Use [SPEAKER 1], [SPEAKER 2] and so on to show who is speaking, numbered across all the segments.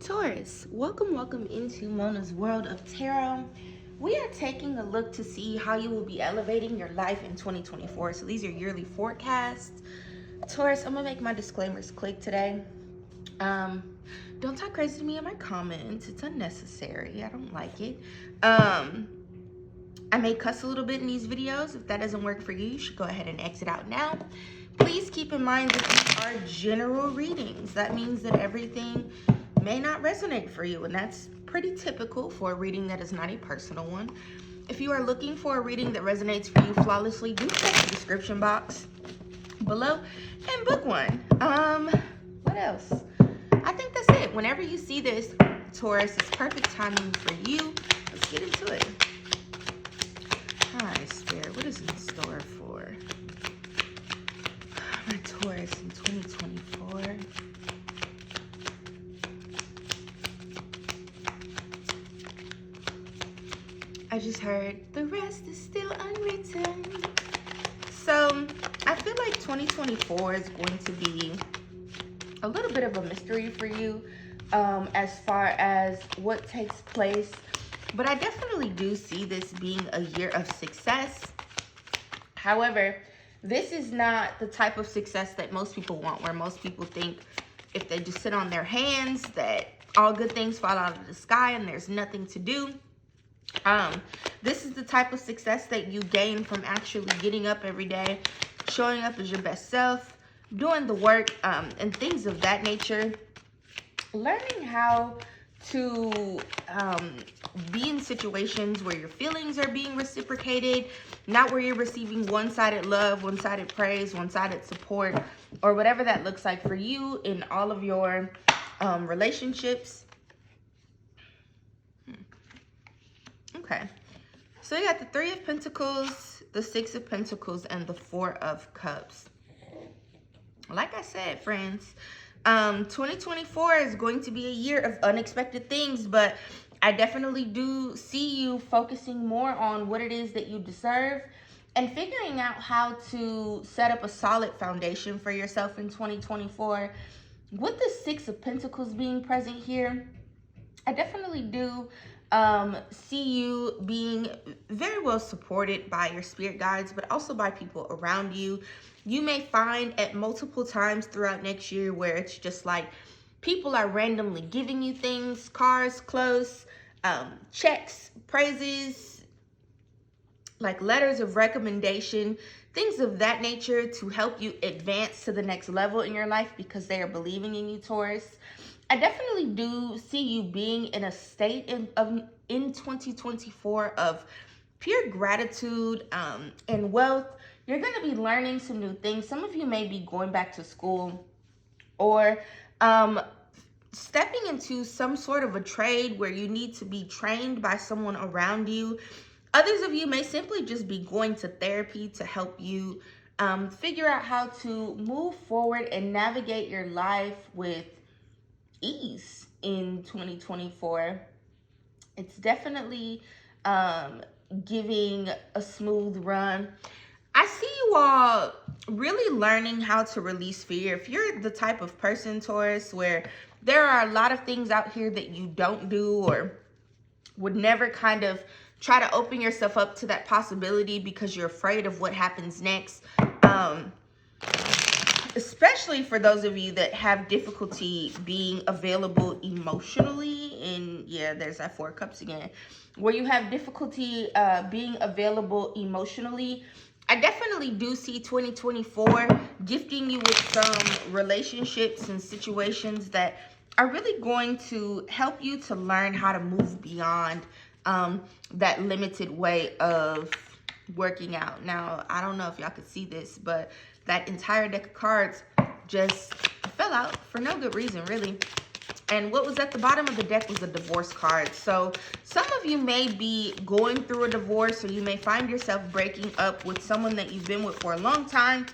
[SPEAKER 1] Taurus, welcome into Mona's World of Tarot. We are taking a look to see how you will be elevating your life in 2024. So these are yearly forecasts. Taurus, I'm gonna make my disclaimers quick today. Don't talk crazy to me in my comments. It's unnecessary. I don't like it. I may cuss a little bit in these videos. If that doesn't work for you, you should go ahead and exit out now. Please keep in mind that these are general readings. That means that everything may not resonate for you, and that's pretty typical for a reading that is not a personal one. If you are looking for a reading that resonates for you flawlessly, do check the description box below and book one. What else? I think that's it. Whenever you see this, Taurus, it's perfect timing for you. Let's get into it. Hi, Spirit, what is in store for my Taurus in 2024? I just heard the rest is still unwritten. So I feel like 2024 is going to be a little bit of a mystery for you as far as what takes place. But I definitely do see this being a year of success. However, this is not the type of success that most people want, where most people think if they just sit on their hands that all good things fall out of the sky and there's nothing to do. This is the type of success that you gain from actually getting up every day, showing up as your best self, doing the work, and things of that nature. Learning how to be in situations where your feelings are being reciprocated, not where you're receiving one-sided love, one-sided praise, one-sided support, or whatever that looks like for you in all of your relationships. Okay, so you got the Three of Pentacles, the Six of Pentacles, and the Four of Cups. Like I said, friends, 2024 is going to be a year of unexpected things, but I definitely do see you focusing more on what it is that you deserve and figuring out how to set up a solid foundation for yourself in 2024. With the Six of Pentacles being present here, I definitely do see you being very well supported by your spirit guides, but also by people around you. You may find at multiple times throughout next year where it's just like people are randomly giving you things, cars, clothes, checks, praises, like letters of recommendation, things of that nature to help you advance to the next level in your life because they are believing in you, Taurus. I definitely do see you being in a state in 2024 of pure gratitude and wealth. You're going to be learning some new things. Some of you may be going back to school or stepping into some sort of a trade where you need to be trained by someone around you. Others of you may simply just be going to therapy to help you figure out how to move forward and navigate your life with ease in 2024. It's definitely giving a smooth run. I see you all really learning how to release fear. If you're the type of person, Taurus, where there are a lot of things out here that you don't do or would never kind of try to open yourself up to that possibility because you're afraid of what happens next. Especially for those of you that have difficulty being available emotionally. And yeah, there's that Four of Cups again. Where you have difficulty being available emotionally. I definitely do see 2024 gifting you with some relationships and situations that are really going to help you to learn how to move beyond that limited way of working out. Now, I don't know if y'all could see this, but that entire deck of cards just fell out for no good reason, really. And what was at the bottom of the deck was a divorce card. So some of you may be going through a divorce, or you may find yourself breaking up with someone that you've been with for a long time.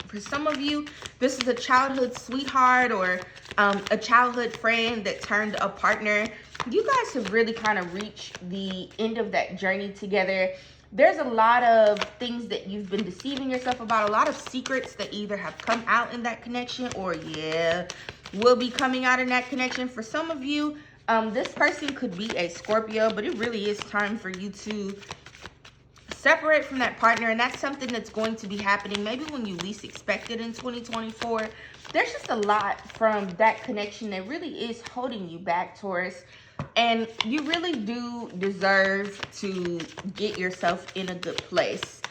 [SPEAKER 1] For some of you, this is a childhood sweetheart or a childhood friend that turned a partner. You guys have really kind of reached the end of that journey together. There's a lot of things that you've been deceiving yourself about, a lot of secrets that either have come out in that connection or, yeah, will be coming out in that connection. For some of you, this person could be a Scorpio, but it really is time for you to separate from that partner, and that's something that's going to be happening maybe when you least expect it in 2024. There's just a lot from that connection that really is holding you back, Taurus, and you really do deserve to get yourself in a good place.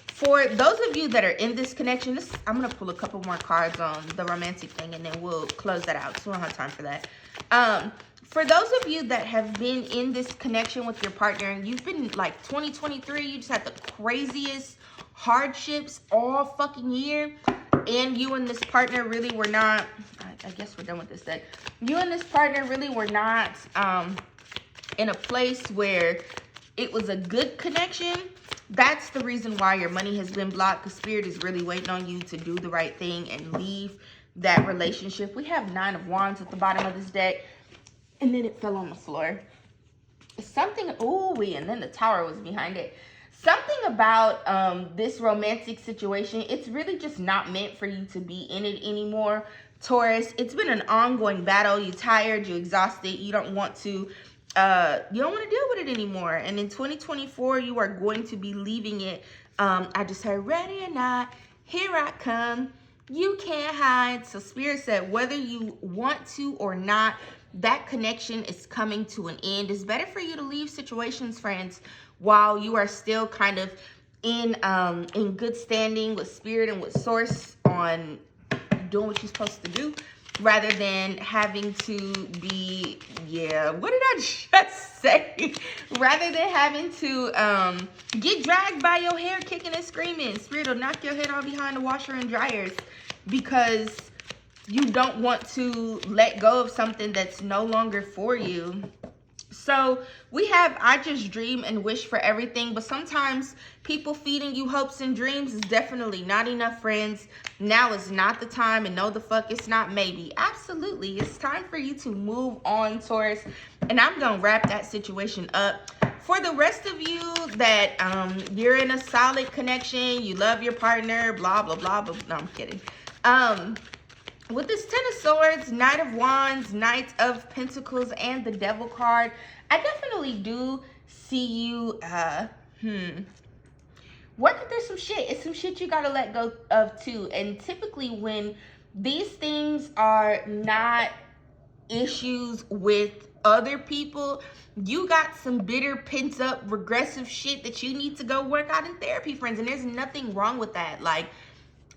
[SPEAKER 1] For those of you that are in this connection, I'm going to pull a couple more cards on the romantic thing, and then we'll close that out, so we don't have time for that. For those of you that have been in this connection with your partner, and you've been like 2023, you just had the craziest hardships all fucking year, and you and this partner really were not, I guess we're done with this then. You and this partner really were not in a place where it was a good connection. That's the reason why your money has been blocked, because Spirit is really waiting on you to do the right thing and leave that relationship. We have 9 of Wands at the bottom of this deck. And then it fell on the floor. Something, and then the Tower was behind it. Something about this romantic situation, it's really just not meant for you to be in it anymore, Taurus. It's been an ongoing battle. You're tired, you're exhausted, you don't want to deal with it anymore. And in 2024, you are going to be leaving it. I just heard, ready or not, here I come. You can't hide. So Spirit said, whether you want to or not, that connection is coming to an end. It's better for you to leave situations, friends, while you are still kind of in good standing with Spirit and with Source on doing what you're supposed to do, rather than having to be, what did I just say? Rather than having to get dragged by your hair kicking and screaming. Spirit will knock your head all behind the washer and dryers because you don't want to let go of something that's no longer for you. So we have, I just dream and wish for everything, but sometimes people feeding you hopes and dreams is definitely not enough, friends. Now is not the time, and no the fuck it's not maybe. Absolutely, it's time for you to move on, Taurus, and I'm gonna wrap that situation up. For the rest of you that you're in a solid connection, you love your partner, blah blah blah, but no, I'm kidding. With this 10 of Swords, Knight of Wands, Knight of Pentacles, and the Devil card, I definitely do see you, working through some shit. It's some shit you gotta let go of too. And typically when these things are not issues with other people, you got some bitter, pent up, regressive shit that you need to go work out in therapy, friends. And there's nothing wrong with that. Like,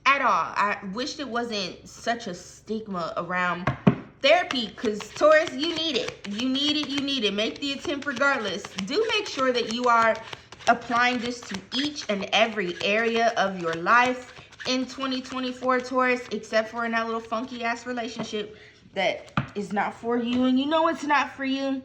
[SPEAKER 1] at all. I wish it wasn't such a stigma around therapy, because Taurus, you need it. You need it. You need it. Make the attempt regardless. Do make sure that you are applying this to each and every area of your life in 2024, Taurus, except for in that little funky ass relationship that is not for you and you know it's not for you.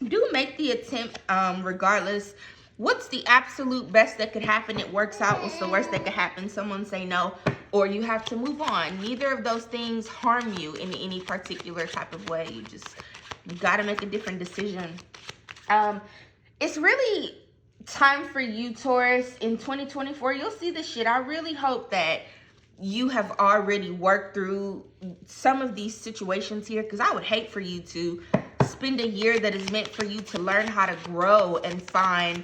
[SPEAKER 1] Do make the attempt regardless. What's the absolute best that could happen? It works out. What's the worst that could happen? Someone say no, or you have to move on. Neither of those things harm you in any particular type of way. You got to make a different decision. It's really time for you, Taurus, in 2024. You'll see this shit. I really hope that you have already worked through some of these situations here, because I would hate for you to spend a year that is meant for you to learn how to grow and find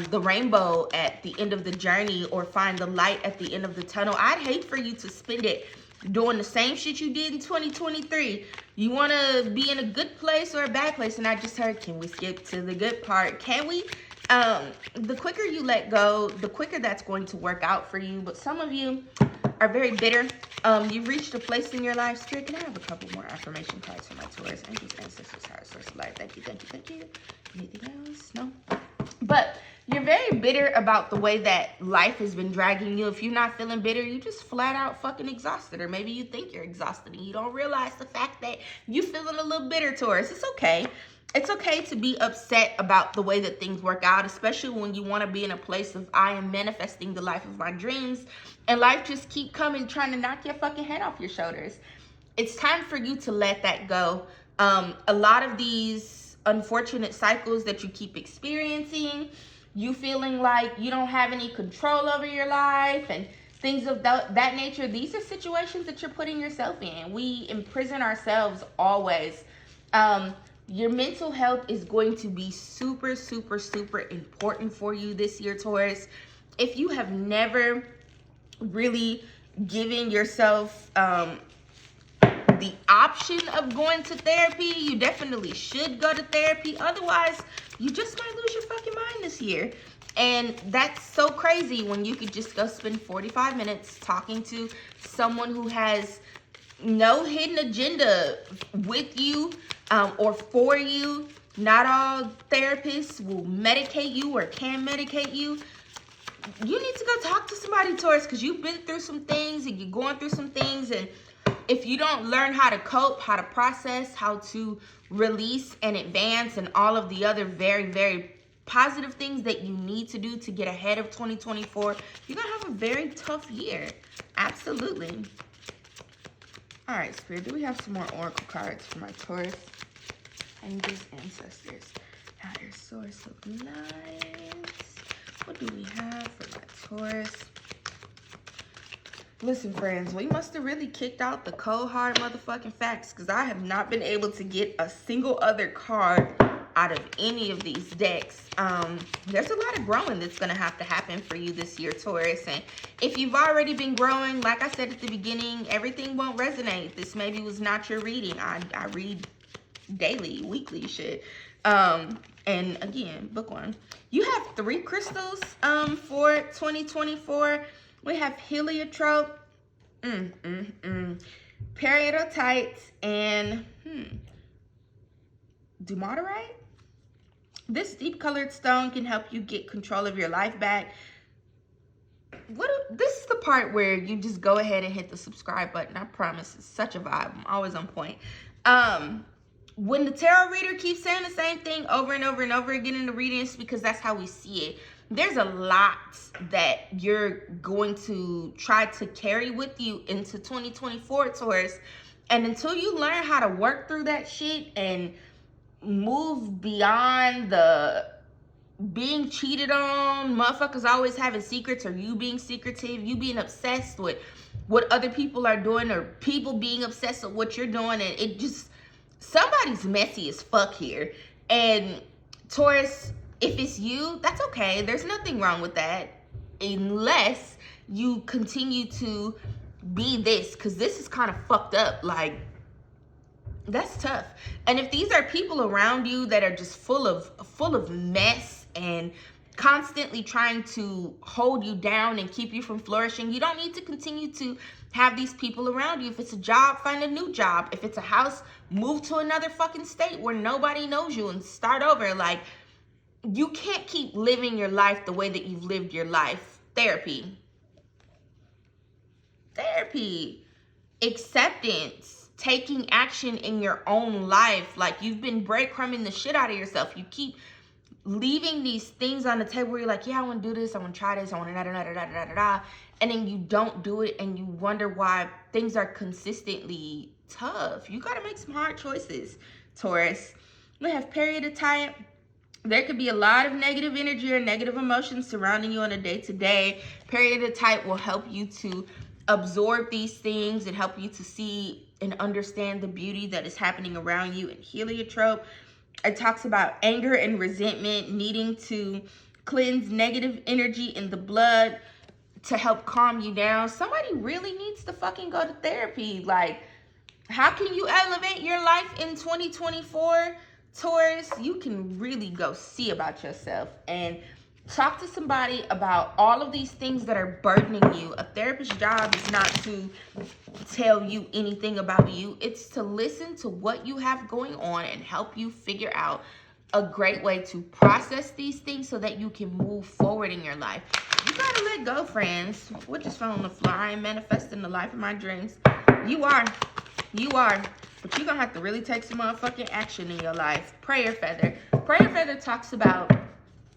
[SPEAKER 1] the rainbow at the end of the journey, or find the light at the end of the tunnel. I'd hate for you to spend it doing the same shit you did in 2023. You want to be in a good place or a bad place? And I just heard, can we skip to the good part? Can we? The quicker you let go, the quicker that's going to work out for you. But some of you are very bitter. You've reached a place in your life. Spirit, can I have a couple more affirmation cards for my Taurus? Angels, ancestors, heart, source of life. Thank you, thank you, thank you. Anything else? No? But you're very bitter about the way that life has been dragging you. If you're not feeling bitter, you just flat out fucking exhausted. Or maybe you think you're exhausted and you don't realize the fact that you're feeling a little bitter, Taurus. It's okay. It's okay to be upset about the way that things work out, especially when you want to be in a place of, I am manifesting the life of my dreams, and life just keep coming trying to knock your fucking head off your shoulders. It's time for you to let that go. A lot of these unfortunate cycles that you keep experiencing, you feeling like you don't have any control over your life, and things of that nature. These are situations that you're putting yourself in. We imprison ourselves always. Your mental health is going to be super, super, super important for you this year, Taurus. If you have never really given yourself the option of going to therapy, you definitely should go to therapy. Otherwise, you just might lose your fucking mind this year. And that's so crazy when you could just go spend 45 minutes talking to someone who has no hidden agenda with you or for you. Not all therapists will medicate you or can medicate you. You need to go talk to somebody, Taurus, because you've been through some things and you're going through some things. And if you don't learn how to cope, how to process, how to release and advance, and all of the other very, very positive things that you need to do to get ahead of 2024, you're going to have a very tough year. Absolutely. All right, Spirit, do we have some more oracle cards for my Taurus? Angels, ancestors. Outer source of light. What do we have for my Taurus? Listen, friends, we must have really kicked out the cold, hard motherfucking facts, because I have not been able to get a single other card out of any of these decks. There's a lot of growing that's going to have to happen for you this year, Taurus. And if you've already been growing, like I said at the beginning, everything won't resonate. This maybe was not your reading. I read daily, weekly shit. And again, book one. You have 3 crystals for 2024. We have heliotrope, peridotite, and dumoterite. This deep colored stone can help you get control of your life back. This is the part where you just go ahead and hit the subscribe button. I promise, it's such a vibe. I'm always on point. When the tarot reader keeps saying the same thing over and over and over again in the readings, because that's how we see it. There's a lot that you're going to try to carry with you into 2024, Taurus. And until you learn how to work through that shit and move beyond the being cheated on, motherfuckers always having secrets, or you being secretive, you being obsessed with what other people are doing, or people being obsessed with what you're doing, and it just, somebody's messy as fuck here. And Taurus, if it's you, that's okay. There's nothing wrong with that, unless you continue to be this, because this is kind of fucked up. Like, that's tough. And if these are people around you that are just full of mess and constantly trying to hold you down and keep you from flourishing, you don't need to continue to have these people around you. If it's a job, find a new job. If it's a house, move to another fucking state where nobody knows you and start over. Like, you can't keep living your life the way that you've lived your life. Therapy. Acceptance. Taking action in your own life. Like, you've been breadcrumbing the shit out of yourself. You keep leaving these things on the table where you're like, yeah, I want to do this, I want to try this, I want to da-da-da-da-da-da-da, and then you don't do it, and you wonder why things are consistently tough. You got to make some hard choices, Taurus. We have peridotite. There could be a lot of negative energy or negative emotions surrounding you on a day-to-day. Peridotite will help you to absorb these things and help you to see and understand the beauty that is happening around you. And heliotrope, it talks about anger and resentment, needing to cleanse negative energy in the blood to help calm you down. Somebody really needs to fucking go to therapy. Like, how can you elevate your life in 2024, Taurus? You can really go see about yourself and talk to somebody about all of these things that are burdening you. A therapist's job is not to tell you anything about you. It's to listen to what you have going on and help you figure out a great way to process these things so that you can move forward in your life. You gotta let go, friends. We're just fell on the floor. I am manifesting the life of my dreams. You are. But you're gonna have to really take some motherfucking action in your life. Prayer feather. Prayer feather talks about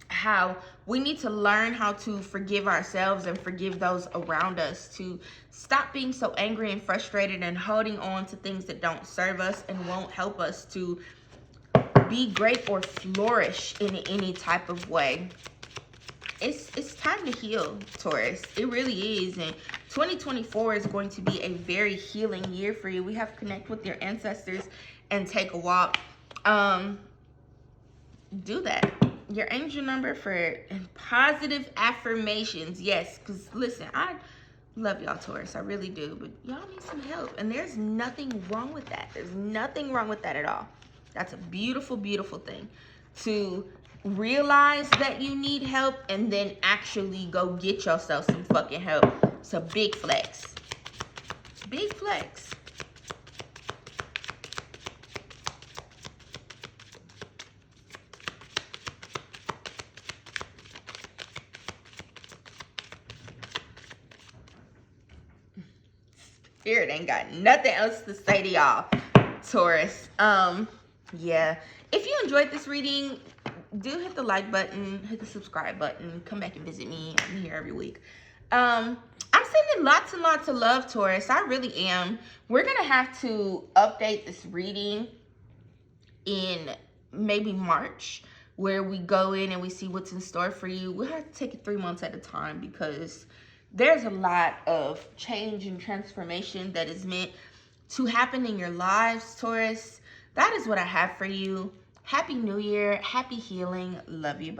[SPEAKER 1] how we need to learn how to forgive ourselves and forgive those around us, to stop being so angry and frustrated and holding on to things that don't serve us and won't help us to be great or flourish in any type of way. it's time to heal, Taurus. It really is. And 2024 is going to be a very healing year for you. We have to connect with your ancestors and take a walk. Do that. Your angel number for positive affirmations. Yes, because listen, I love y'all, Taurus. I really do. But y'all need some help. And there's nothing wrong with that. There's nothing wrong with that at all. That's a beautiful, beautiful thing. To realize that you need help and then actually go get yourself some fucking help. It's a big flex. Big flex. Spirit ain't got nothing else to say to y'all, Taurus. Yeah. If you enjoyed this reading, do hit the like button, hit the subscribe button, come back and visit me. I'm here every week. I'm sending lots and lots of love, Taurus. I really am. We're gonna have to update this reading in maybe March, where we go in and we see what's in store for you. We'll have to take it 3 months at a time because there's a lot of change and transformation that is meant to happen in your lives, Taurus. That is what I have for you. Happy New Year. Happy healing. Love you. Bye.